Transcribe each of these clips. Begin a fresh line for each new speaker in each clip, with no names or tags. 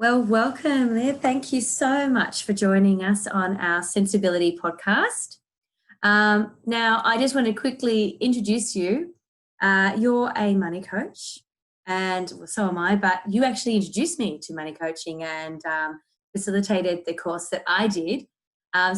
Well, welcome, Liv. Thank you so much for joining us on our Sensibility podcast. Now, I just want to quickly introduce you. You're a money coach, and so am I, but you actually introduced me to money coaching and facilitated the course that I did.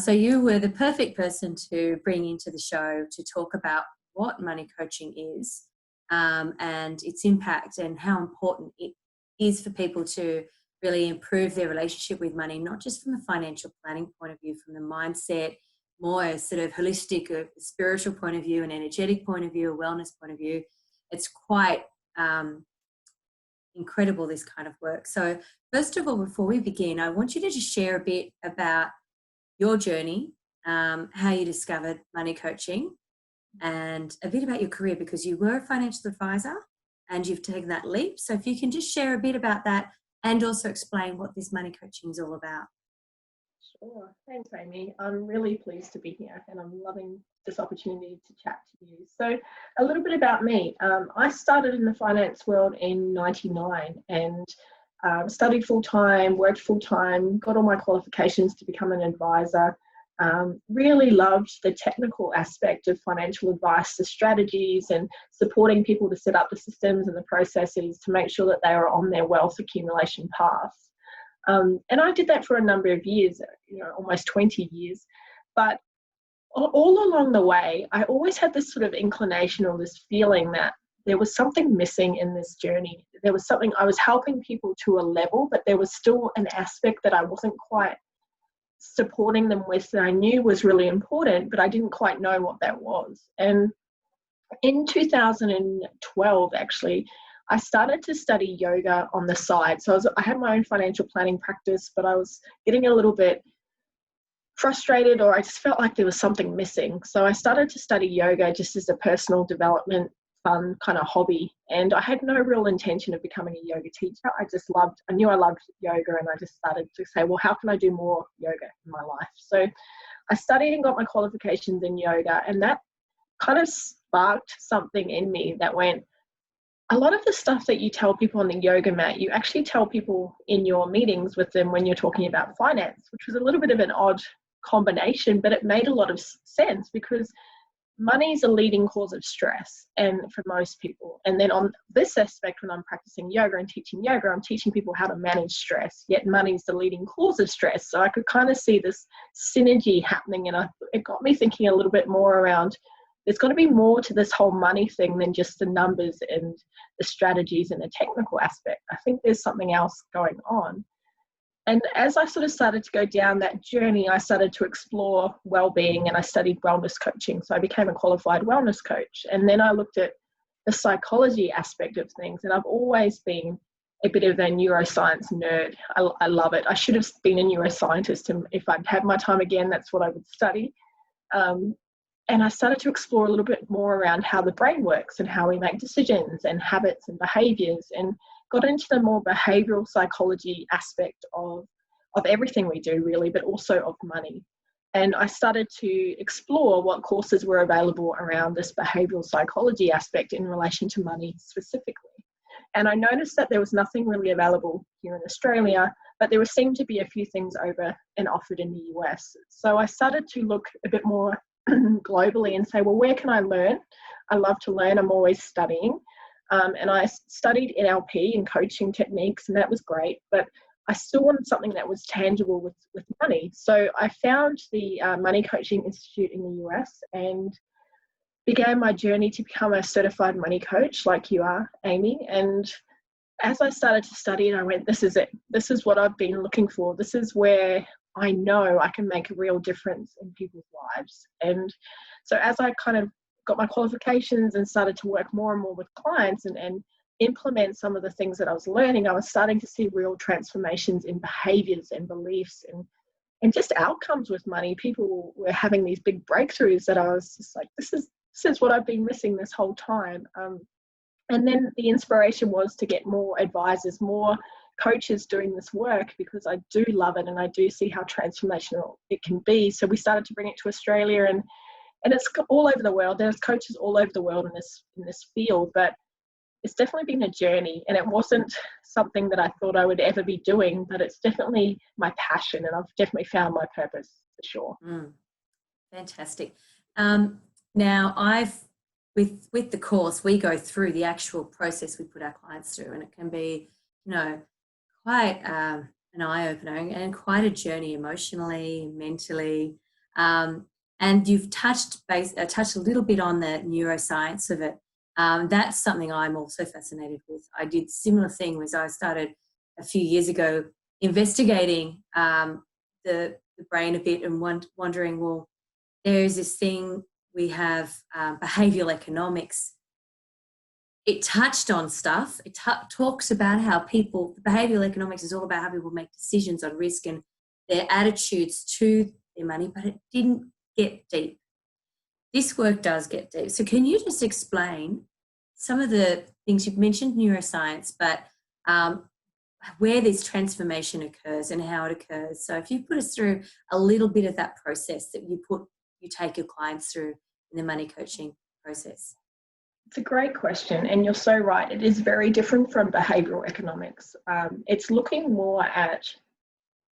So you were the perfect person to bring into the show to talk about what money coaching is and its impact and how important it is for people to really improve their relationship with money, not just from a financial planning point of view, from the mindset, more sort of holistic, a spiritual point of view, an energetic point of view, a wellness point of view. It's quite incredible, this kind of work. So first of all, before we begin, I want you to just share a bit about your journey, how you discovered money coaching, and a bit about your career, because you were a financial advisor and you've taken that leap. So if you can just share a bit about that and also explain what this money coaching is all about.
Sure. Thanks, Amy. I'm really pleased to be here and I'm loving this opportunity to chat to you. So a little bit about me. I started in the finance world in '99 and studied full-time, worked full-time, got all my qualifications to become an advisor. Really loved the technical aspect of financial advice, the strategies and supporting people to set up the systems and the processes to make sure that they are on their wealth accumulation path. And I did that for a number of years, almost 20 years. But all along the way, I always had this sort of inclination or this feeling that there was something missing in this journey. There was something I was helping people to a level, but there was still an aspect that I wasn't quite supporting them with that I knew was really important, but I didn't quite know what that was. And in 2012, actually, I started to study yoga on the side. So I had my own financial planning practice, but I was getting a little bit frustrated, or I just felt like there was something missing. So I started to study yoga just as a personal development, fun kind of hobby. And I had no real intention of becoming a yoga teacher. I knew I loved yoga, and I just started to say, well, how can I do more yoga in my life? So I studied and got my qualifications in yoga, and that kind of sparked something in me that went, a lot of the stuff that you tell people on the yoga mat, you actually tell people in your meetings with them when you're talking about finance, which was a little bit of an odd combination, but it made a lot of sense because money is a leading cause of stress and for most people. And then on this aspect, when I'm practicing yoga and teaching yoga, I'm teaching people how to manage stress, yet money is the leading cause of stress. So I could kind of see this synergy happening, and it got me thinking a little bit more around, there's got to be more to this whole money thing than just the numbers and the strategies and the technical aspect. I think there's something else going on. And as I sort of started to go down that journey, I started to explore well-being, and I studied wellness coaching. So I became a qualified wellness coach. And then I looked at the psychology aspect of things. And I've always been a bit of a neuroscience nerd. I love it. I should have been a neuroscientist. And if I'd had my time again, that's what I would study. And I started to explore a little bit more around how the brain works and how we make decisions and habits and behaviors, and got into the more behavioral psychology aspect of everything we do really, but also of money. And I started to explore what courses were available around this behavioral psychology aspect in relation to money specifically. And I noticed that there was nothing really available here in Australia, but there seemed to be a few things over and offered in the US. So I started to look a bit more globally and say, well, where can I learn? I love to learn. I'm always studying. And I studied NLP and coaching techniques, and that was great, but I still wanted something that was tangible with money. So I found the Money Coaching Institute in the US and began my journey to become a certified money coach like you are, Amy. And as I started to study it, I went, this is it. This is what I've been looking for. This is where I know I can make a real difference in people's lives. And so as I kind of got my qualifications and started to work more and more with clients and implement some of the things that I was learning, I was starting to see real transformations in behaviors and beliefs and just outcomes with money. People were having these big breakthroughs that I was just like, this is what I've been missing this whole time. And then the inspiration was to get more advisors, more coaches doing this work, because I do love it and I do see how transformational it can be. So we started to bring it to Australia, and it's all over the world. There's coaches all over the world in this field, but it's definitely been a journey, and it wasn't something that I thought I would ever be doing, but it's definitely my passion, and I've definitely found my purpose for sure.
Fantastic. Now, with the course, we go through the actual process we put our clients through, and it can be, quite an eye-opener and quite a journey emotionally, mentally. And you've touched a little bit on the neuroscience of it. That's something I'm also fascinated with. I did similar thing was I started a few years ago investigating the brain a bit and wondering, well, there's this thing we have, behavioral economics. It touched on stuff. It talks about how behavioral economics is all about how people make decisions on risk and their attitudes to their money, but it didn't get deep. This work does get deep. So can you just explain some of the things you've mentioned, neuroscience, but where this transformation occurs and how it occurs? So if you put us through a little bit of that process that you take your clients through in the money coaching process.
It's a great question, and you're so right. It is very different from behavioral economics. It's looking more at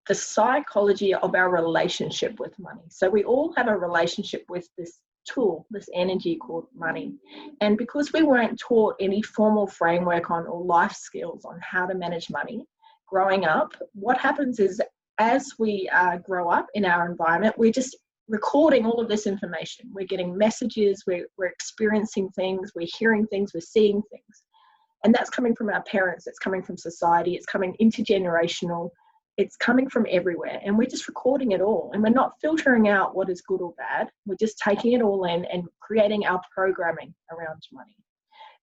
the psychology of our relationship with money. So we all have a relationship with this tool, this energy called money. And because we weren't taught any formal framework on or life skills on how to manage money growing up, what happens is as we grow up in our environment, we're just recording all of this information. We're getting messages, we're experiencing things, we're hearing things, we're seeing things. And that's coming from our parents, it's coming from society, it's coming intergenerational, it's coming from everywhere. And we're just recording it all. And we're not filtering out what is good or bad. We're just taking it all in and creating our programming around money.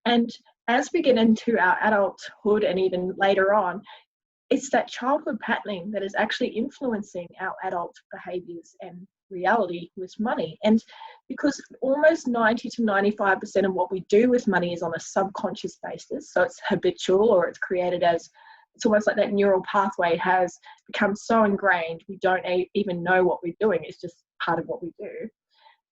And as we get into our adulthood and even later on, it's that childhood patterning that is actually influencing our adult behaviors and reality with money. And because almost 90 to 95% of what we do with money is on a subconscious basis, so it's habitual, or it's created as, it's almost like that neural pathway has become so ingrained we don't even know what we're doing. It's just part of what we do.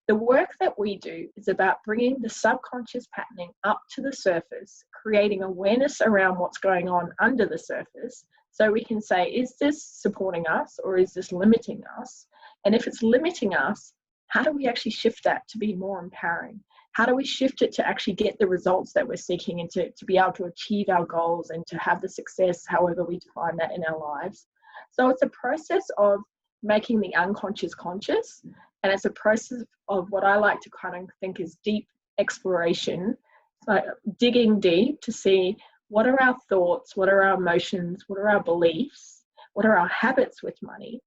The work that we do is about bringing the subconscious patterning up to the surface, creating awareness around what's going on under the surface, so we can say, is this supporting us or is this limiting us? And if it's limiting us, how do we actually shift that to be more empowering? How do we shift it to actually get the results that we're seeking and to be able to achieve our goals and to have the success, however we define that in our lives? So it's a process of making the unconscious conscious, and it's a process of what I like to kind of think is deep exploration, so digging deep to see what are our thoughts, what are our emotions, what are our beliefs, what are our habits with money,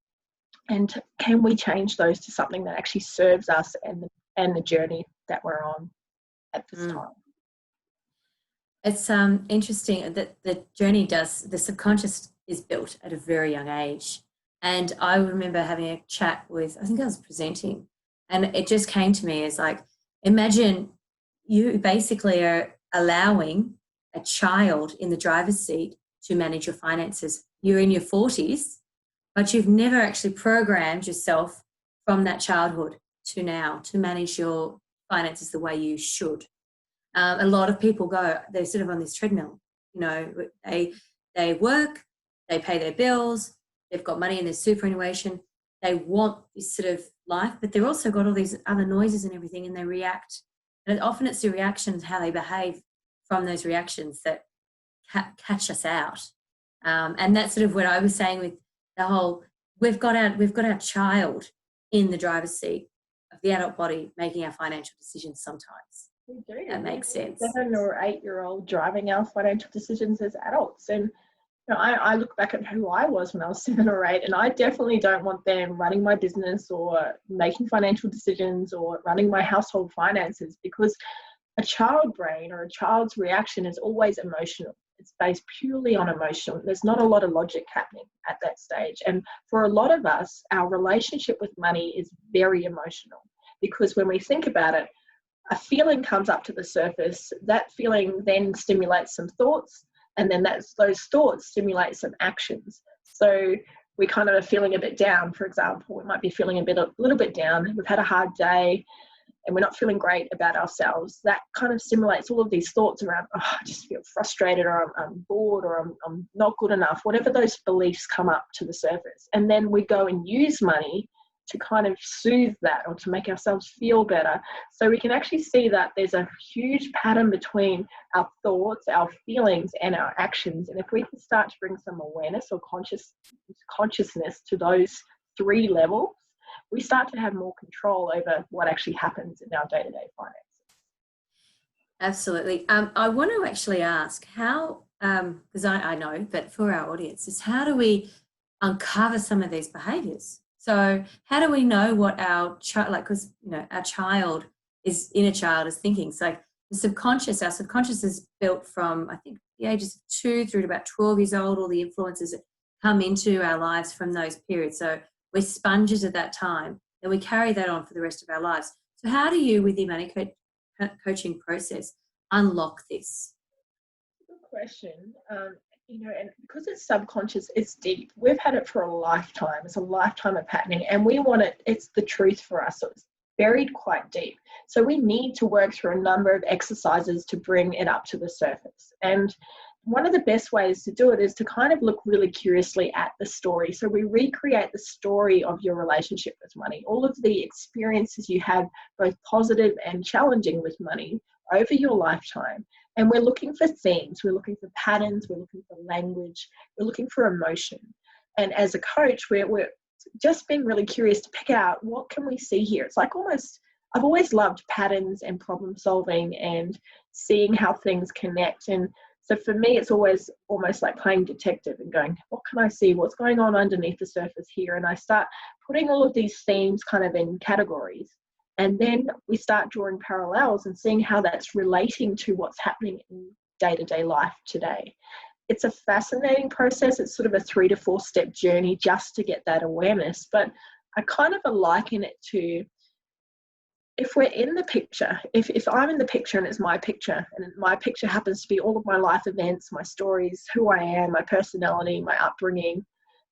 and can we change those to something that actually serves us and the journey that we're on at this time.
It's interesting that the subconscious is built at a very young age. And I remember having a chat with, I think I was presenting, and it just came to me as like, imagine you basically are allowing a child in the driver's seat to manage your finances. You're in your 40s, but you've never actually programmed yourself from that childhood to now to manage your finances the way you should. A lot of people they're sort of on this treadmill. They work, they pay their bills, they've got money in their superannuation, they want this sort of life, but they've also got all these other noises and everything, and they react. And often it's the reactions, how they behave from those reactions that catch us out. And that's sort of what I was saying with the whole, we've got our child in the driver's seat of the adult body making our financial decisions sometimes.
We do.
That makes sense.
7 or 8-year-old driving our financial decisions as adults. And I look back at who I was when I was 7 or 8, and I definitely don't want them running my business or making financial decisions or running my household finances, because a child brain or a child's reaction is always emotional. It's based purely on emotion. There's not a lot of logic happening at that stage. And for a lot of us, our relationship with money is very emotional, because when we think about it, a feeling comes up to the surface. That feeling then stimulates some thoughts, and then those thoughts stimulate some actions. So we kind of are feeling a bit down, for example. We might be feeling a little bit down. We've had a hard day. and we're not feeling great about ourselves, that kind of stimulates all of these thoughts around, oh, I just feel frustrated, or I'm bored, or I'm not good enough, whatever those beliefs come up to the surface. And then we go and use money to kind of soothe that, or to make ourselves feel better. So we can actually see that there's a huge pattern between our thoughts, our feelings, and our actions. And if we can start to bring some awareness or consciousness to those three levels, we start to have more control over what actually happens in our day-to-day finances.
Absolutely. I want to actually ask how, because I know, but for our audience, is how do we uncover some of these behaviours? So how do we know what our child, like, because, you know, our inner child is thinking. So like our subconscious is built from, I think, the ages of 2 through to about 12 years old, all the influences that come into our lives from those periods. So we're sponges at that time, and we carry that on for the rest of our lives. So how do you, with the money coaching process, unlock this?
Good question. You know, and because it's subconscious, it's deep. We've had it for a lifetime. It's a lifetime of patterning, and we want it. It's the truth for us. So it's buried quite deep. So we need to work through a number of exercises to bring it up to the surface. And one of the best ways to do it is to kind of look really curiously at the story. So we recreate the story of your relationship with money, all of the experiences you have, both positive and challenging with money over your lifetime. And we're looking for themes, we're looking for patterns, we're looking for language, we're looking for emotion. And as a coach, we're just being really curious to pick out, what can we see here? It's like I've always loved patterns and problem solving and seeing how things connect. And so for me, it's always almost like playing detective and going, what can I see? What's going on underneath the surface here? And I start putting all of these themes kind of in categories. And then we start drawing parallels and seeing how that's relating to what's happening in day-to-day life today. It's a fascinating process. It's sort of a 3 to 4 step journey just to get that awareness. But I kind of liken it to, if we're in the picture, if I'm in the picture and it's my picture, and my picture happens to be all of my life events, my stories, who I am, my personality, my upbringing,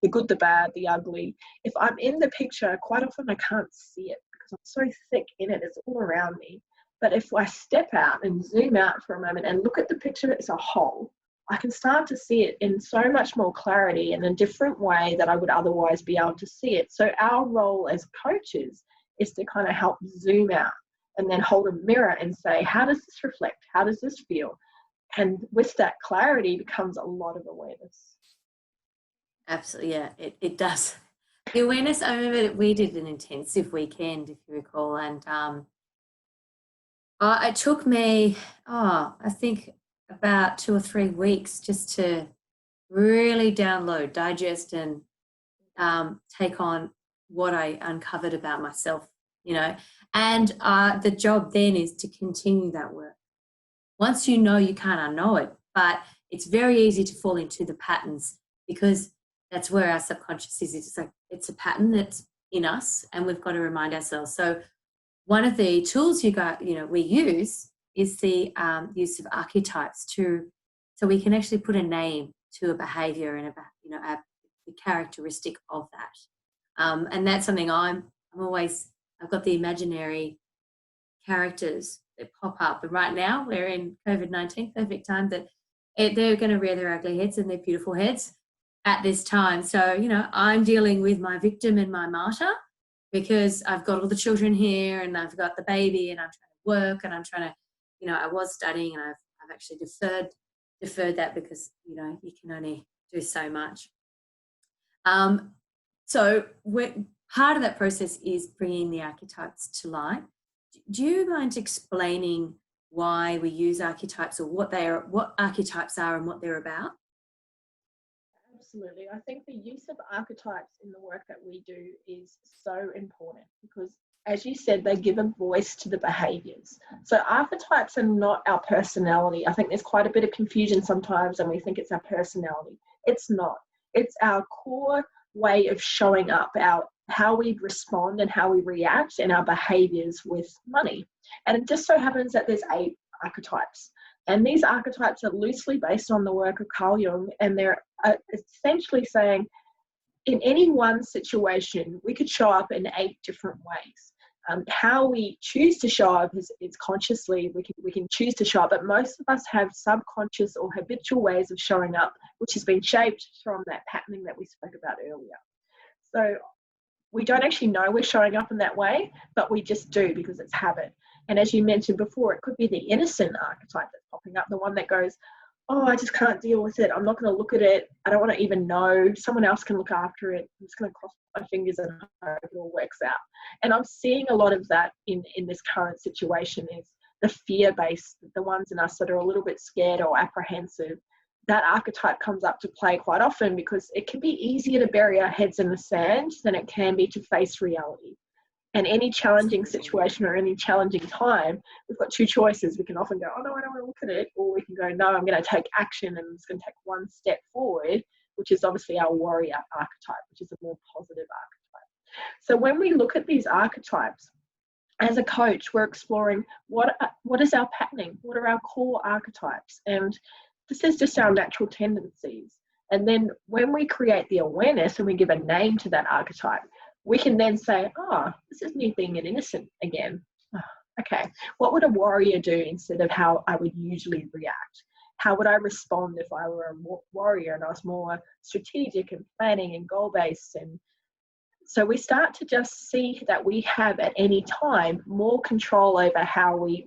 the good, the bad, the ugly. If I'm in the picture, quite often I can't see it because I'm so thick in it. It's all around me. But if I step out and zoom out for a moment and look at the picture as a whole, I can start to see it in so much more clarity in a different way that I would otherwise be able to see it. So our role as coaches is to kind of help zoom out and then hold a mirror and say, how does this reflect? How does this feel? And with that clarity becomes a lot of awareness.
Absolutely, yeah, it does. The awareness, I remember that we did an intensive weekend, if you recall, and it took me, I think about 2 or 3 weeks just to really download, digest, and take on what I uncovered about myself, you know. And the job then is to continue that work. Once you know, you can't unknow it, but it's very easy to fall into the patterns because that's where our subconscious is. It's like, it's a pattern that's in us, and we've got to remind ourselves. So one of the tools we use is the use of archetypes so we can actually put a name to a behavior and the characteristic of that. And that's something I've got the imaginary characters that pop up. And right now we're in COVID-19, perfect time that they're going to rear their ugly heads and their beautiful heads at this time. So, you know, I'm dealing with my victim and my martyr because I've got all the children here and I've got the baby and I'm trying to work and I'm trying to, you know, I was studying and I've actually deferred that because, you know, you can only do so much. So part of that process is bringing the archetypes to light. Do you mind explaining why we use archetypes, or what archetypes are and what they're about?
Absolutely. I think the use of archetypes in the work that we do is so important because, as you said, they give a voice to the behaviours. So archetypes are not our personality. I think there's quite a bit of confusion sometimes and we think it's our personality. It's not. It's our core way of showing up, how we respond and how we react and our behaviours with money. And it just so happens that there's 8 archetypes. And these archetypes are loosely based on the work of Carl Jung, and they're essentially saying in any one situation, we could show up in 8 different ways. How we choose to show up is consciously, we can choose to show up, but most of us have subconscious or habitual ways of showing up, which has been shaped from that patterning that we spoke about earlier. So we don't actually know we're showing up in that way, but we just do because it's habit. And as you mentioned before, it could be the innocent archetype that's popping up, the one that goes, oh, I just can't deal with it. I'm not going to look at it. I don't want to even know. Someone else can look after it. I'm just going to cross my fingers and hope it all works out. And I'm seeing a lot of that in this current situation is the fear-based, the ones in us that are a little bit scared or apprehensive. That archetype comes up to play quite often because it can be easier to bury our heads in the sand than it can be to face reality. And any challenging situation or any challenging time, we've got two choices. We can often go, oh no, I don't want to look at it. Or we can go, no, I'm going to take action and I'm just going to take one step forward, which is obviously our warrior archetype, which is a more positive archetype. So when we look at these archetypes, as a coach, we're exploring what is our patterning? What are our core archetypes? And this is just our natural tendencies. And then when we create the awareness and we give a name to that archetype, we can then say, oh, this is me being an innocent again. Oh, okay, what would a warrior do instead of how I would usually react? How would I respond if I were a warrior and I was more strategic and planning and goal-based? And so we start to just see that we have at any time more control over how we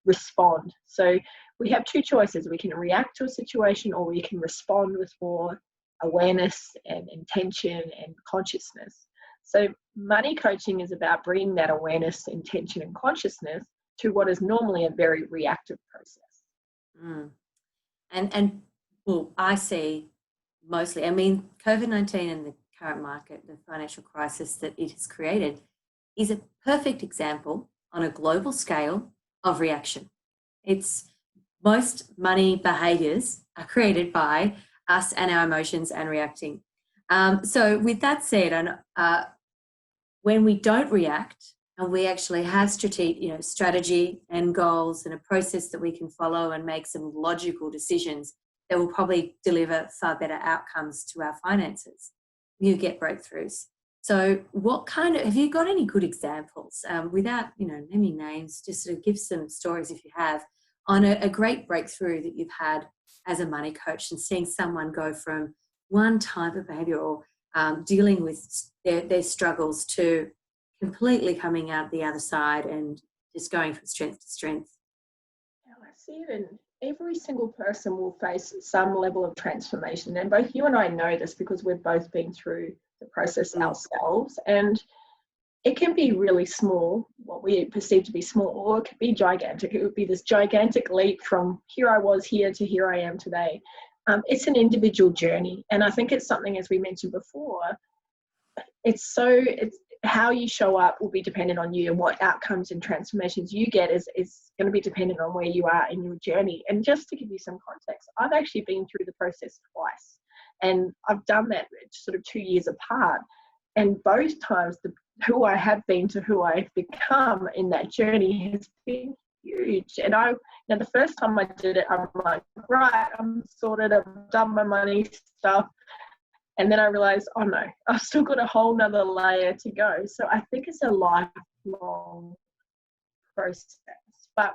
respond. So we have two choices. We can react to a situation or we can respond with more awareness and intention and consciousness. So money coaching is about bringing that awareness, intention and consciousness to what is normally a very reactive process.
And well, I see mostly, I mean, COVID-19 and the current market, the financial crisis that it has created is a perfect example on a global scale of reaction. It's most money behaviors are created by us and our emotions and reacting. So with that said, when we don't react and we actually have strategy and goals and a process that we can follow and make some logical decisions that will probably deliver far better outcomes to our finances, you get breakthroughs. So have you got any good examples, without, naming names, just sort of give some stories if you have, on a great breakthrough that you've had as a money coach and seeing someone go from one type of behavior or dealing with their struggles to completely coming out the other side and just going from strength to strength?
I see it in every single person will face some level of transformation. And both you and I know this because we've both been through the process ourselves. And it can be really small, what we perceive to be small, or it could be gigantic. It would be this gigantic leap from here I was here to here I am today. It's an individual journey. And I think it's something, as we mentioned before, it's how you show up will be dependent on you, and what outcomes and transformations you get is going to be dependent on where you are in your journey. And just to give you some context, I've actually been through the process twice, and I've done that sort of 2 years apart. And both times, who I have been to who I've become in that journey has been huge. And the first time I did it, I'm like, right, I'm sorted, I've done my money stuff. And then I realized, oh no, I've still got a whole nother layer to go. So I think it's a lifelong process. But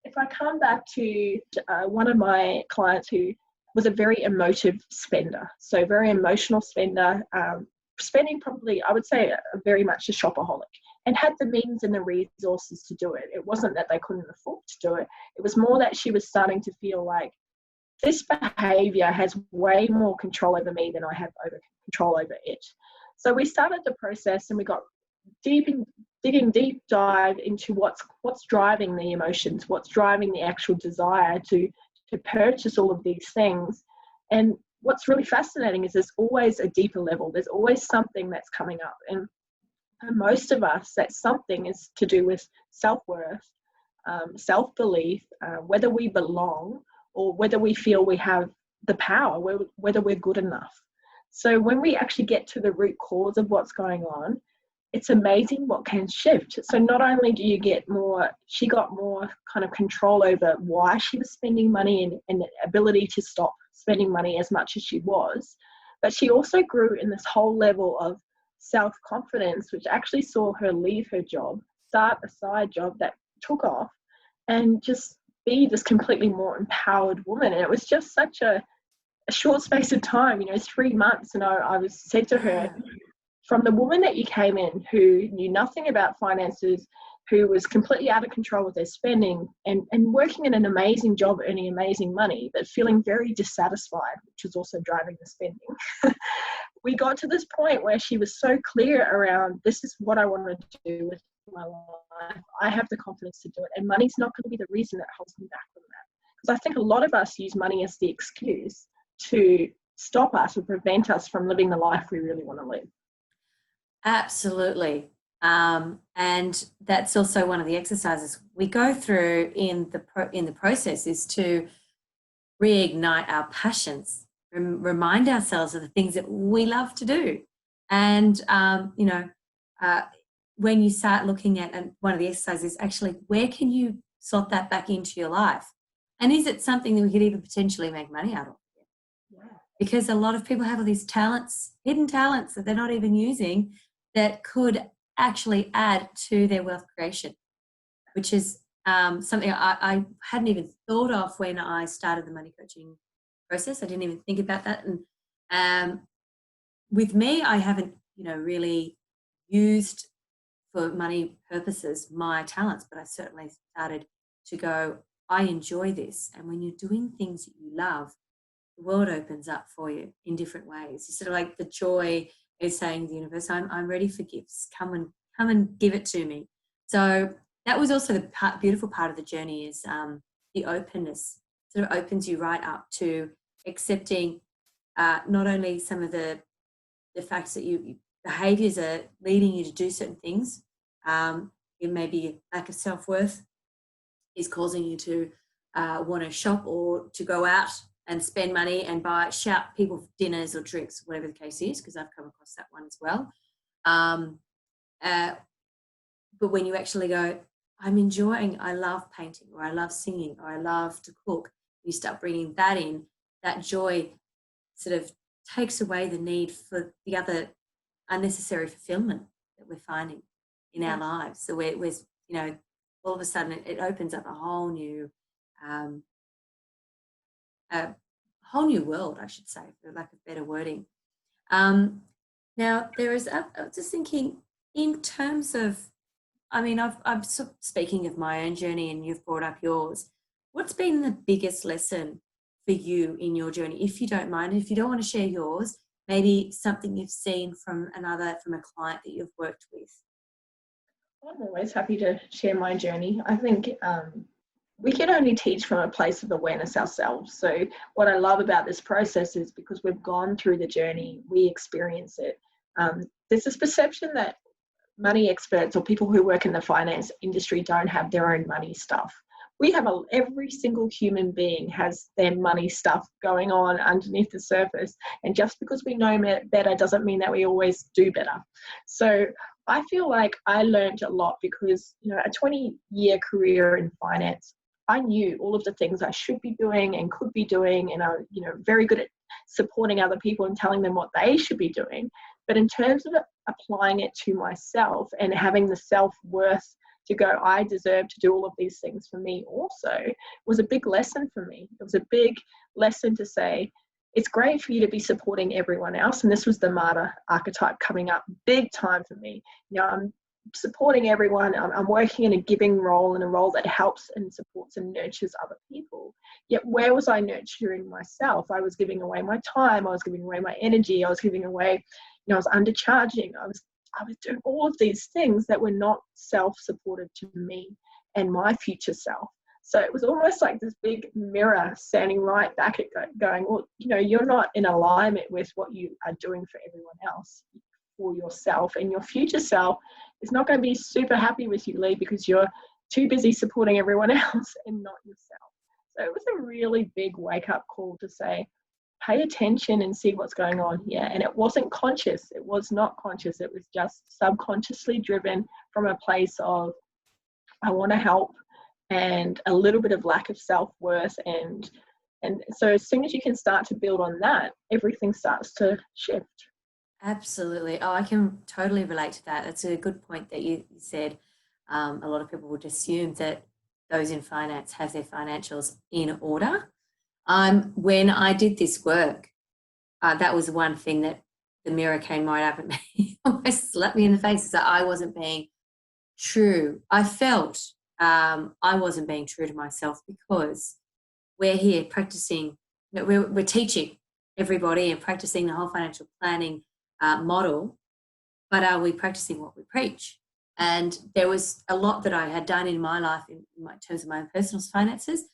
if I come back to one of my clients who was a very emotive spender, so very emotional spender, spending probably, I would say, very much a shopaholic, and had the means and the resources to do it. It wasn't that they couldn't afford to do it. It was more that she was starting to feel like this behavior has way more control over me than I have control over it. So we started the process and we got digging deep dive into what's driving the emotions, what's driving the actual desire to purchase all of these things. And what's really fascinating is there's always a deeper level. There's always something that's coming up. And for most of us, that something is to do with self-worth, self-belief, whether we belong, or whether we feel we have the power, whether we're good enough. So when we actually get to the root cause of what's going on, it's amazing what can shift. So not only do you get she got more kind of control over why she was spending money and the ability to stop spending money as much as she was, but she also grew in this whole level of self-confidence, which actually saw her leave her job, start a side job that took off and just be this completely more empowered woman. And it was just such a short space of time, 3 months. And I was said to her, from the woman that you came in who knew nothing about finances, who was completely out of control with their spending and working in an amazing job, earning amazing money, but feeling very dissatisfied, which was also driving the spending. We got to this point where she was so clear around, this is what I want to do with my life. I have the confidence to do it. And money's not going to be the reason that holds me back from that. Because I think a lot of us use money as the excuse to stop us or prevent us from living the life we really want to live.
Absolutely. And that's also one of the exercises we go through in the process, is to reignite our passions, remind ourselves of the things that we love to do. And, when you start looking at, and one of the exercises is actually, where can you slot that back into your life? And is it something that we could even potentially make money out of?
Yeah.
Because a lot of people have all these talents, hidden talents that they're not even using, that could actually add to their wealth creation, which is something I hadn't even thought of when I started the money coaching process. I didn't even think about that. And with me, I haven't, really used for money purposes my talents, but I certainly started to go, I enjoy this. And when you're doing things that you love, the world opens up for you in different ways. It's sort of like the joy is saying to the universe, I'm ready for gifts. Come and give it to me. So that was also the beautiful part of the journey, is the openness sort of opens you right up to accepting not only some of the facts that you behaviors are leading you to do certain things. It may be a lack of self-worth is causing you to want to shop or to go out and spend money and shout people dinners or drinks, whatever the case is, because I've come across that one as well. But when you actually go, I love painting, or I love singing, or I love to cook, you start bringing that in, that joy sort of takes away the need for the other unnecessary fulfillment that we're finding in our lives. So we're all of a sudden it opens up a whole new world, I should say, for lack of better wording. Now there is, I was just thinking in terms of, I'm speaking of my own journey, and you've brought up yours. What's been the biggest lesson for you in your journey, if you don't mind? If you don't want to share yours, maybe something you've seen from a client that you've worked with.
I'm always happy to share my journey. I think we can only teach from a place of awareness ourselves. So what I love about this process is because we've gone through the journey, we experience it. There's this perception that money experts or people who work in the finance industry don't have their own money stuff. We have every single human being has their money stuff going on underneath the surface. And just because we know better doesn't mean that we always do better. So I feel like I learned a lot because, a 20-year career in finance, I knew all of the things I should be doing and could be doing. And I'm, very good at supporting other people and telling them what they should be doing. But in terms of applying it to myself and having the self-worth to go, I deserve to do all of these things for me also, was a big lesson for me. It was a big lesson to say, it's great for you to be supporting everyone else. And this was the martyr archetype coming up big time for me. I'm supporting everyone. I'm working in a giving role, and a role that helps and supports and nurtures other people. Yet where was I nurturing myself? I was giving away my time. I was giving away my energy. I was giving away, I was undercharging. I was doing all of these things that were not self-supportive to me and my future self. So it was almost like this big mirror standing right back at going, well, you're not in alignment with what you are doing for everyone else, for yourself, and your future self is not going to be super happy with you, Lee, because you're too busy supporting everyone else and not yourself. So it was a really big wake-up call to say, pay attention and see what's going on here. And it wasn't conscious. It was not conscious. It was just subconsciously driven from a place of, I want to help, and a little bit of lack of self-worth. And so as soon as you can start to build on that, everything starts to shift.
Absolutely. Oh, I can totally relate to that. That's a good point that you said. A lot of people would assume that those in finance have their financials in order. When I did this work, that was one thing that the mirror came right up at me, almost slapped me in the face, is that I wasn't being true. I felt I wasn't being true to myself, because we're here practicing, we're teaching everybody and practicing the whole financial planning model, but are we practicing what we preach? And there was a lot that I had done in my life in terms of my own personal finances,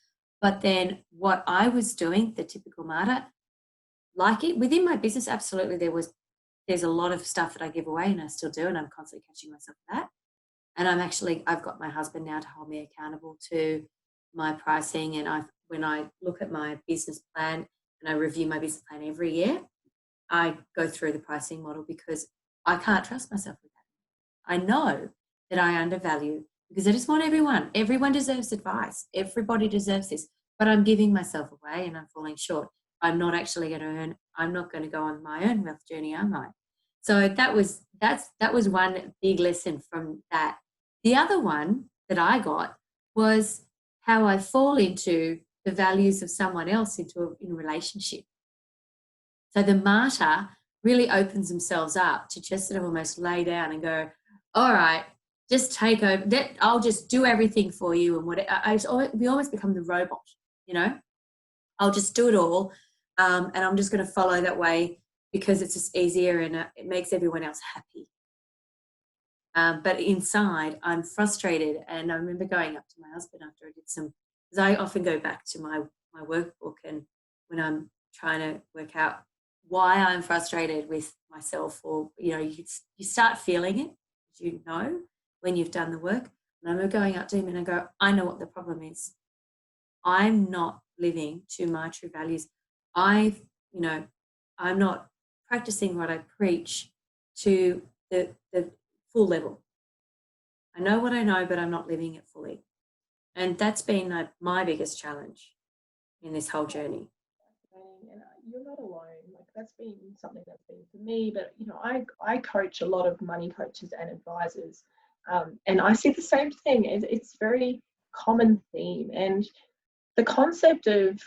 but then what I was doing, the typical Marta, like it within my business, absolutely there's a lot of stuff that I give away, and I still do, and I'm constantly catching myself with that. And I've got my husband now to hold me accountable to my pricing. And when I look at my business plan and I review my business plan every year, I go through the pricing model, because I can't trust myself with that. I know that I undervalue, because I just want everyone deserves advice. Everybody deserves this, but I'm giving myself away and I'm falling short. I'm not actually going to I'm not going to go on my own wealth journey, am I? So that was one big lesson from that. The other one that I got was how I fall into the values of someone else in a relationship. So the martyr really opens themselves up to just sort of almost lay down and go, all right, just take over. I'll just do everything for you. And we almost become the robot, I'll just do it all. And I'm just going to follow that way because it's just easier and it makes everyone else happy. But inside, I'm frustrated. And I remember going up to my husband after I did because I often go back to my workbook, and when I'm trying to work out why I'm frustrated with myself, or, you start feeling it, when you've done the work. And I remember going up to him and I go, I know what the problem is. I'm not living to my true values. I'm not practicing what I preach to the full level. I know what I know, but I'm not living it fully. And that's been my biggest challenge in this whole journey.
And you're not alone. Like, that's been something that's been for me. But I coach a lot of money coaches and advisors, and I see the same thing. It's a very common theme, and the concept of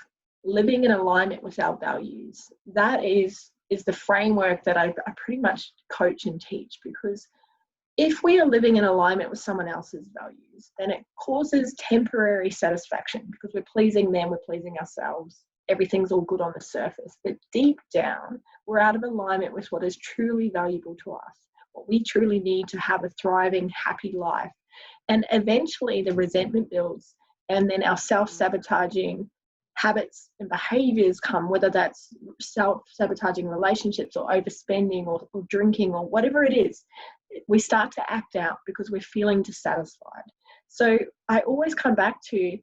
living in alignment with our values, that is the framework that I pretty much coach and teach. Because if we are living in alignment with someone else's values, then it causes temporary satisfaction because we're pleasing them, we're pleasing ourselves. Everything's all good on the surface. But deep down, we're out of alignment with what is truly valuable to us, what we truly need to have a thriving, happy life. And eventually the resentment builds, and then our self-sabotaging habits and behaviors come, whether that's self-sabotaging relationships or overspending or drinking or whatever it is. We start to act out because we're feeling dissatisfied. So I always come back to,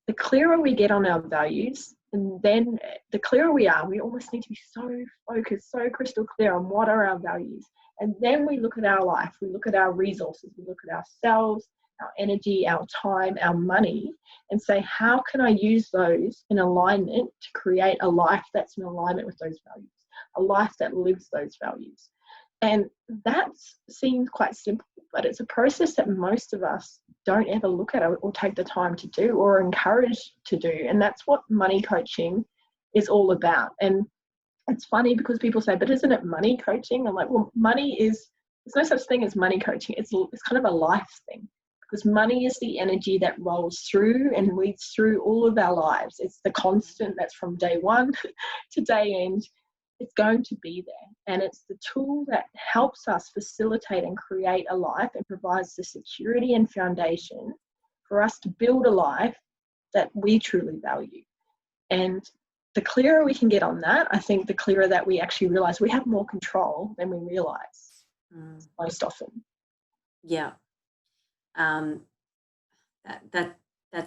the clearer we get on our values, and then the clearer we are, we almost need to be so focused, so crystal clear on what are our values. And then we look at our life, we look at our resources, we look at ourselves, our energy, our time, our money, and say, how can I use those in alignment to create a life that's in alignment with those values, a life that lives those values. And that seems quite simple, but it's a process that most of us don't ever look at or take the time to do or are encouraged to do. And that's what money coaching is all about. And it's funny because people say, but isn't it money coaching? I'm like, well, there's no such thing as money coaching. It's kind of a life thing, because money is the energy that rolls through and leads through all of our lives. It's the constant that's from day one to day end. It's going to be there, and it's the tool that helps us facilitate and create a life and provides the security and foundation for us to build a life that we truly value. And the clearer we can get on that, I think the clearer that we actually realize we have more control than we realize most often.
Yeah. That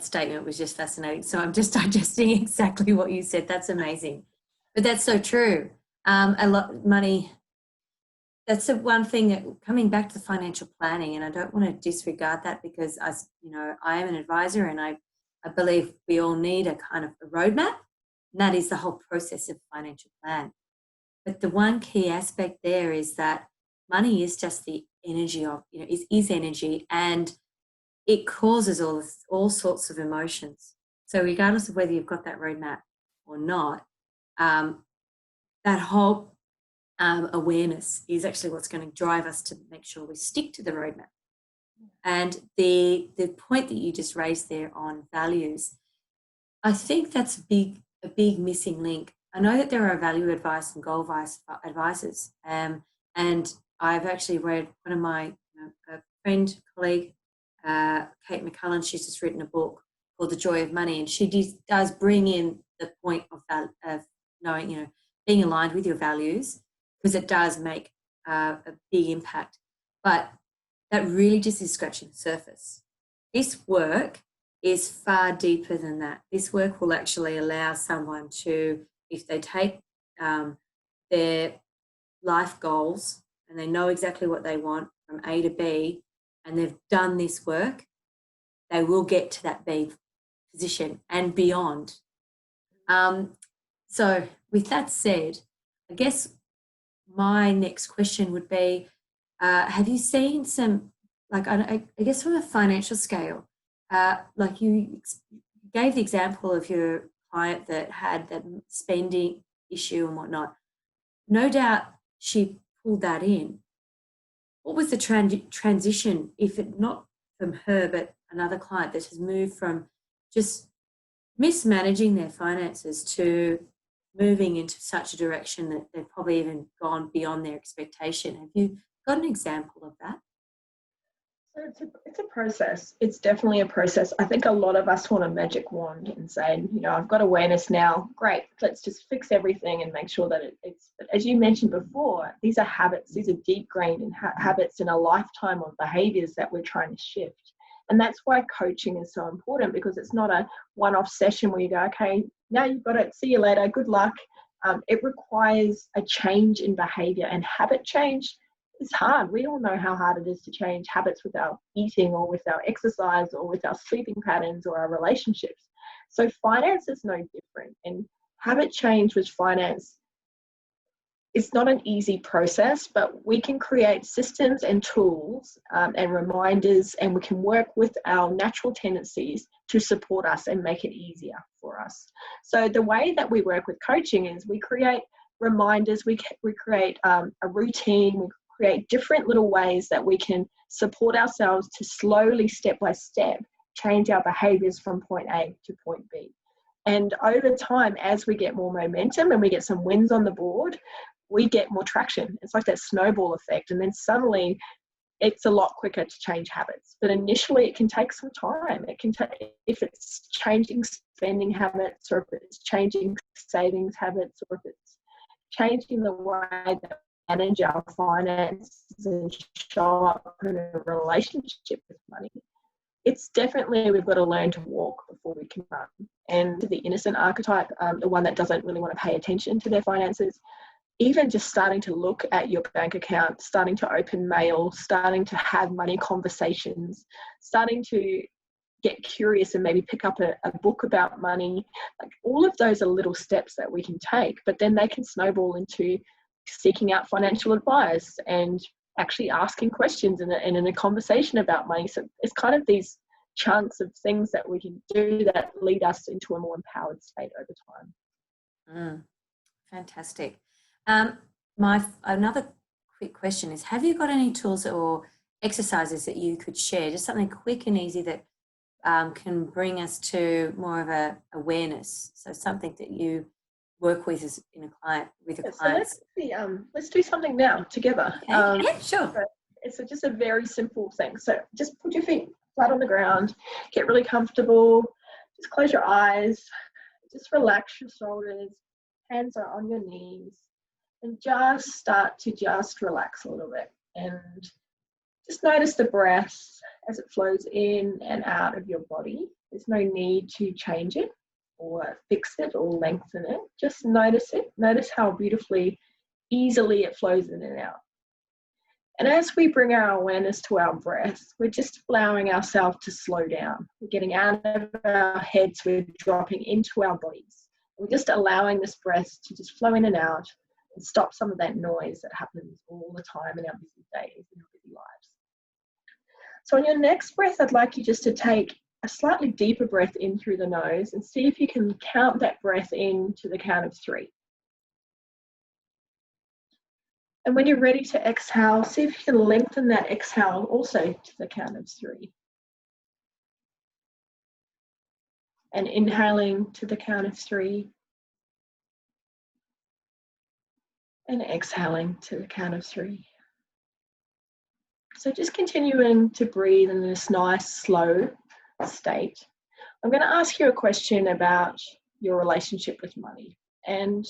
statement was just fascinating. So I'm just digesting exactly what you said. That's amazing. But that's so true. A lot money. That's the one thing that, coming back to financial planning, and I don't want to disregard that, because I am an advisor, and I believe we all need a kind of a roadmap, and that is the whole process of financial plan. But the one key aspect there is that money is just the energy of, is energy, and it causes all sorts of emotions. So regardless of whether you've got that roadmap or not, that whole awareness is actually what's going to drive us to make sure we stick to the roadmap. And the point that you just raised there on values, I think that's a big missing link. I know that there are value advice and goal advisors, and I've actually read one of my a friend, colleague, Kate McCullen. She's just written a book called The Joy of Money, and she does bring in the point of knowing, being aligned with your values, because it does make a big impact. But that really just is scratching the surface. This work is far deeper than that. This work will actually allow someone to, if they take their life goals and they know exactly what they want from A to B, and they've done this work, they will get to that B position and beyond. So with that said, I guess my next question would be, have you seen some, like, I guess from a financial scale, like you gave the example of your client that had that spending issue and whatnot. No doubt she pulled that in. What was the transition, if it not from her, but another client that has moved from just mismanaging their finances to moving into such a direction that they've probably even gone beyond their expectation? Have you got an example of that?
So it's a process. It's definitely a process. I think a lot of us want a magic wand and say, I've got awareness now. Great, let's just fix everything and make sure that it's. But as you mentioned before, these are habits. These are deep-grained habits in a lifetime of behaviours that we're trying to shift. And that's why coaching is so important, because it's not a one-off session where you go, okay, now you've got it. See you later. Good luck. It requires a change in behaviour, and habit change. It's hard. We all know how hard it is to change habits with our eating or with our exercise or with our sleeping patterns or our relationships. So finance is no different. And habit change with finance, it's not an easy process, but we can create systems and tools and reminders, and we can work with our natural tendencies to support us and make it easier for us. So the way that we work with coaching is we create reminders, we create a routine, we create different little ways that we can support ourselves to slowly, step by step, change our behaviors from point A to point B. And over time, as we get more momentum and we get some wins on the board, we get more traction. It's like that snowball effect. And then suddenly it's a lot quicker to change habits. But initially it can take some time. It can take, if it's changing spending habits, or if it's changing savings habits, or if it's changing the way that manage our finances and show up in a relationship with money. It's definitely, we've got to learn to walk before we can run. And the innocent archetype, the one that doesn't really want to pay attention to their finances, even just starting to look at your bank account, starting to open mail, starting to have money conversations, starting to get curious and maybe pick up a book about money. Like, all of those are little steps that we can take, but then they can snowball into seeking out financial advice and actually asking questions and in a conversation about money. So it's kind of these chunks of things that we can do that lead us into a more empowered state over time.
Fantastic. Another quick question is, have you got any tools or exercises that you could share, just something quick and easy that can bring us to more of a awareness? So something that you work with as in a client with a client.
So let's do something now together.
Okay. Yeah, sure.
So it's just a very simple thing. So just put your feet flat on the ground, get really comfortable, just close your eyes, just relax your shoulders, hands are on your knees, and just start to just relax a little bit, and just notice the breath as it flows in and out of your body. There's no need to change it or fix it or lengthen it. Just notice it. Notice how beautifully, easily it flows in and out. And as we bring our awareness to our breath, we're just allowing ourselves to slow down. We're getting out of our heads, we're dropping into our bodies. We're just allowing this breath to just flow in and out and stop some of that noise that happens all the time in our busy days, in our busy lives. So on your next breath, I'd like you just to take a slightly deeper breath in through the nose and see if you can count that breath in to the count of 3. And when you're ready to exhale, see if you can lengthen that exhale also to the count of 3. And inhaling to the count of 3. And exhaling to the count of 3. So just continuing to breathe in this nice, slow state. I'm going to ask you a question about your relationship with money. And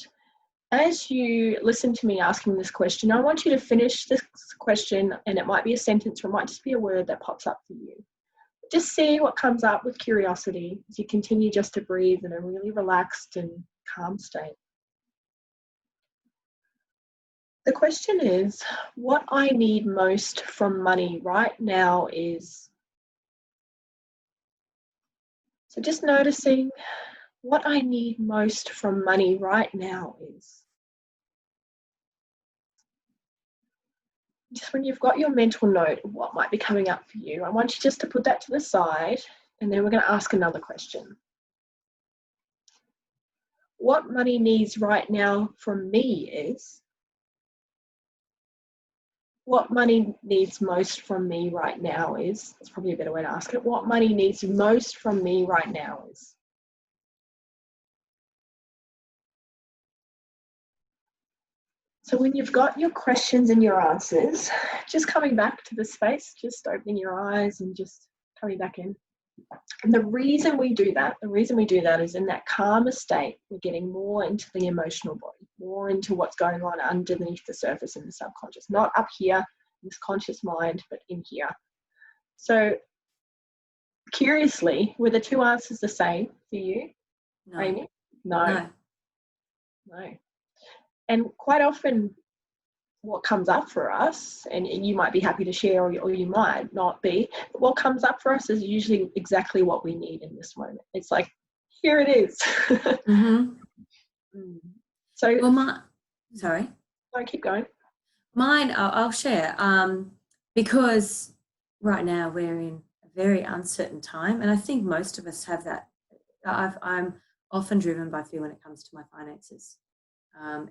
as you listen to me asking this question, I want you to finish this question, and it might be a sentence or it might just be a word that pops up for you. Just see what comes up with curiosity as you continue just to breathe in a really relaxed and calm state. The question is, what I need most from money right now is. So just noticing what I need most from money right now is. Just when you've got your mental note of what might be coming up for you, I want you just to put that to the side, and then we're going to ask another question. What money needs right now from me is. What money needs most from me right now is. That's probably a better way to ask it. What money needs most from me right now is. So when you've got your questions and your answers, just coming back to the space, just opening your eyes and just coming back in. And the reason we do that is in that calmer state, we're getting more into the emotional body, more into what's going on underneath the surface in the subconscious, not up here in this conscious mind, but in here. So curiously, were the two answers the same for you,
No.
Amy? No. And quite often what comes up for us, and you might be happy to share or you might not be, but what comes up for us is usually exactly what we need in this moment. It's like, here it is.
Mm-hmm.
So,
well, sorry.
No, keep going.
Mine, I'll share, because right now we're in a very uncertain time, and I think most of us have that. I'm often driven by fear when it comes to my finances.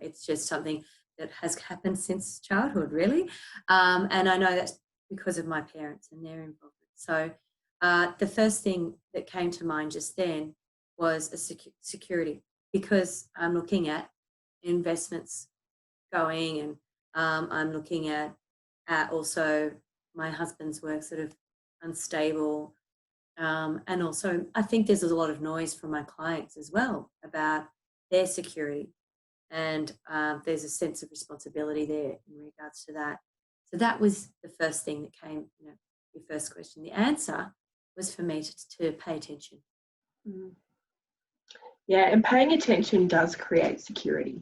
It's just something that has happened since childhood, really. And I know that's because of my parents and their involvement. So the first thing that came to mind just then was a security, because I'm looking at investments going, and I'm looking at also my husband's work sort of unstable. And also I think there's a lot of noise from my clients as well about their security. And there's a sense of responsibility there in regards to that. So that was the first thing that came, your first question. The answer was for me to pay attention.
Yeah, and paying attention does create security.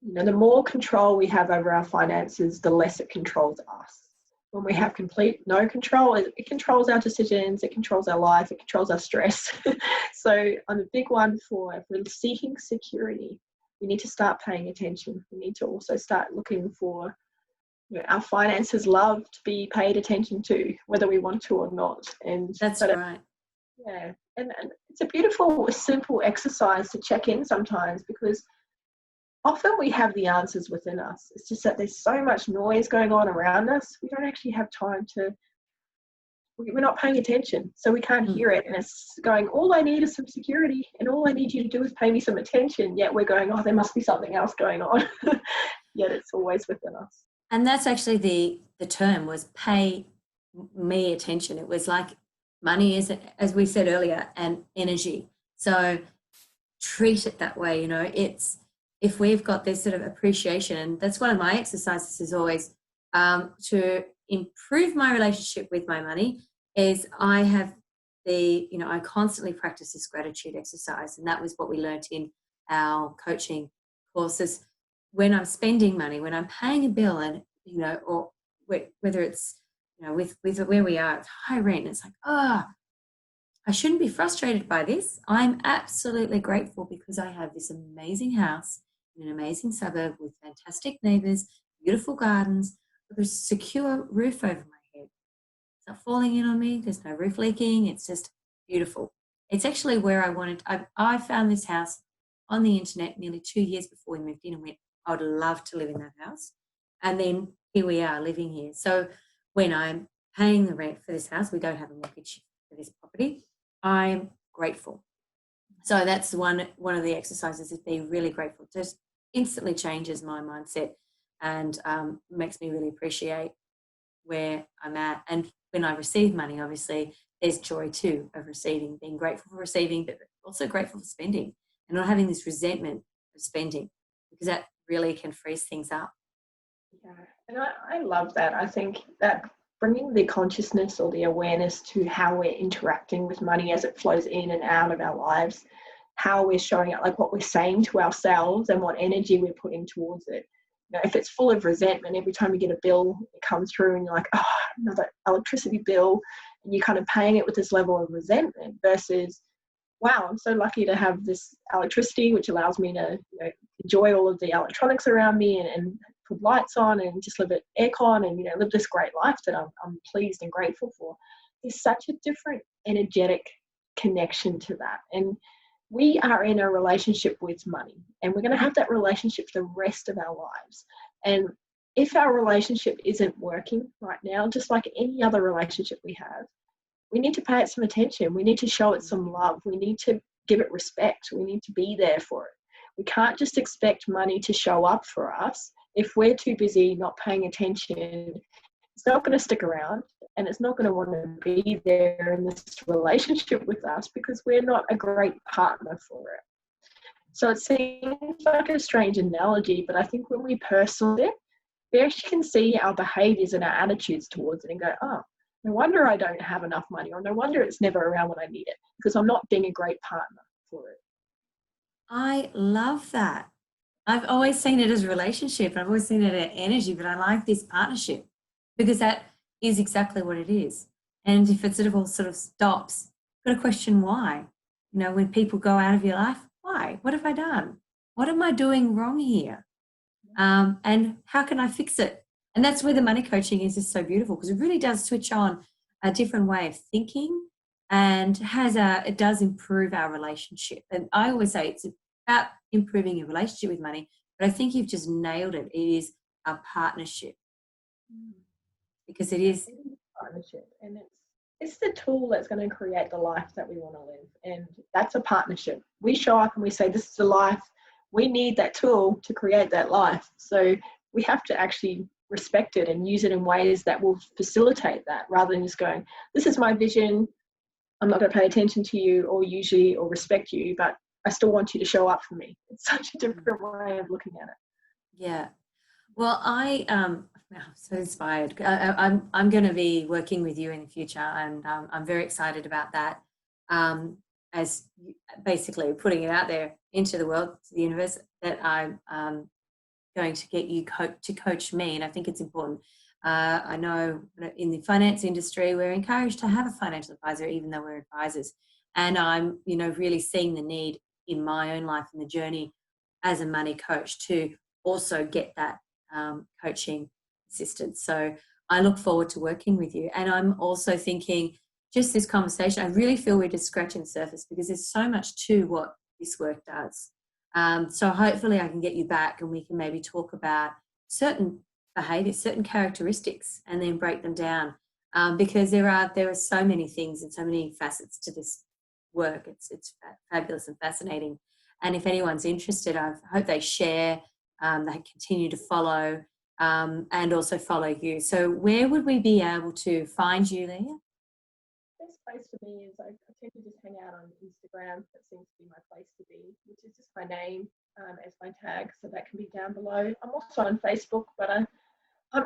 The more control we have over our finances, the less it controls us. When we have no control, it controls our decisions, it controls our life, it controls our stress. So on a big one for seeking security, we need to start paying attention. We need to also start looking for, our finances love to be paid attention to, whether we want to or not. And
that's right.
Yeah, and it's a beautiful, simple exercise to check in sometimes, because often we have the answers within us. It's just that there's so much noise going on around us. We don't actually have time we're not paying attention, so we can't hear it. And it's going, all I need is some security, and all I need you to do is pay me some attention. Yet we're going, oh, there must be something else going on. Yet it's always within us.
And that's actually the term, was pay me attention. It was like money is, as we said earlier, an energy. So treat it that way. It's, if we've got this sort of appreciation, and that's one of my exercises is always to improve my relationship with my money, is I have I constantly practice this gratitude exercise. And that was what we learnt in our coaching courses. When I'm spending money, when I'm paying a bill, and, or whether it's, with where we are, it's high rent, and it's like, I shouldn't be frustrated by this. I'm absolutely grateful because I have this amazing house in an amazing suburb with fantastic neighbours, beautiful gardens, with a secure roof over my head. It's not falling in on me. There's no roof leaking. It's just beautiful. It's actually where I wanted. I found this house on the internet nearly 2 years before we moved in and went, I would love to live in that house. And then here we are living here. So when I'm paying the rent for this house, we don't have a mortgage for this property, I'm grateful. So that's one of the exercises is being really grateful. Just instantly changes my mindset and makes me really appreciate where I'm at. And when I receive money, obviously, there's joy too of receiving, being grateful for receiving, but also grateful for spending and not having this resentment of spending because that really can freeze things up.
Yeah, and I love that. I think that bringing the consciousness or the awareness to how we're interacting with money as it flows in and out of our lives, how we're showing up, like what we're saying to ourselves and what energy we're putting towards it. You know, if it's full of resentment, every time you get a bill, it comes through and you're like, oh, another electricity bill, and you're kind of paying it with this level of resentment versus, wow, I'm so lucky to have this electricity, which allows me to enjoy all of the electronics around me and put lights on and just live at aircon and live this great life that I'm pleased and grateful for. There's such a different energetic connection to that. And we are in a relationship with money and we're going to have that relationship for the rest of our lives. And if our relationship isn't working right now, just like any other relationship we have, we need to pay it some attention. We need to show it some love. We need to give it respect. We need to be there for it. We can't just expect money to show up for us. If we're too busy not paying attention, it's not going to stick around and it's not going to want to be there in this relationship with us because we're not a great partner for it. So it seems like a strange analogy, but I think when we personalize it, we actually can see our behaviors and our attitudes towards it and go, oh, no wonder I don't have enough money, or no wonder it's never around when I need it, because I'm not being a great partner for it.
I love that. I've always seen it as a relationship. I've always seen it as energy, but I like this partnership because that is exactly what it is. And if it sort of stops, you've got to question why. When people go out of your life, why? What have I done? What am I doing wrong here? And how can I fix it? And that's where the money coaching is just so beautiful because it really does switch on a different way of thinking and it does improve our relationship. And I always say it's about improving your relationship with money, but I think you've just nailed it. It is a partnership because it is
partnership, and it's the tool that's going to create the life that we want to live, and that's a partnership. We show up and we say, this is the life. We need that tool to create that life. So we have to actually respect it and use it in ways that will facilitate that rather than just going, this is my vision. I'm not going to pay attention to you or usually or respect you, but I still want you to show up for me. It's such a different way of looking at it.
Yeah. Well, I'm so inspired. I'm going to be working with you in the future, and I'm very excited about that. As basically putting it out there into the world, to the universe, that I'm going to get you to coach me, and I think it's important. I know in the finance industry, we're encouraged to have a financial advisor, even though we're advisors. And I'm, really seeing the need in my own life and the journey as a money coach to also get that coaching assistance. So I look forward to working with you. And I'm also thinking, just this conversation, I really feel we're just scratching the surface because there's so much to what this work does. So hopefully I can get you back and we can maybe talk about certain behaviors, certain characteristics, and then break them down because there are so many things and so many facets to this work. It's fabulous and fascinating. And if anyone's interested, I hope they share, they continue to follow and also follow you. So where would we be able to find you, Leah?
Best place for me is I tend to just hang out on Instagram. That seems to be my place to be, which is just my name as my tag. So that can be down below. I'm also on Facebook, but I'm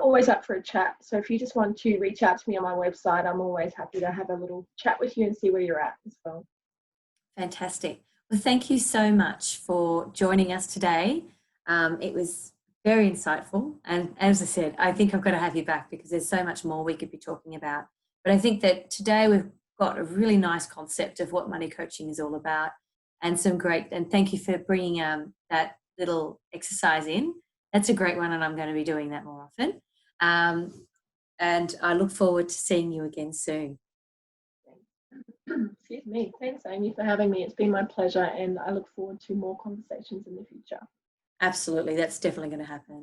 always up for a chat. So if you just want to reach out to me on my website, I'm always happy to have a little chat with you and see where you're at as well.
Fantastic. Well, thank you so much for joining us today. It was very insightful. And as I said, I think I've got to have you back because there's so much more we could be talking about. But I think that today we've got a really nice concept of what money coaching is all about and thank you for bringing that little exercise in. That's a great one and I'm going to be doing that more often. And I look forward to seeing you again soon.
Excuse me. Thanks, Amy, for having me. It's been my pleasure, and I look forward to more conversations in the future.
Absolutely, that's definitely going to happen.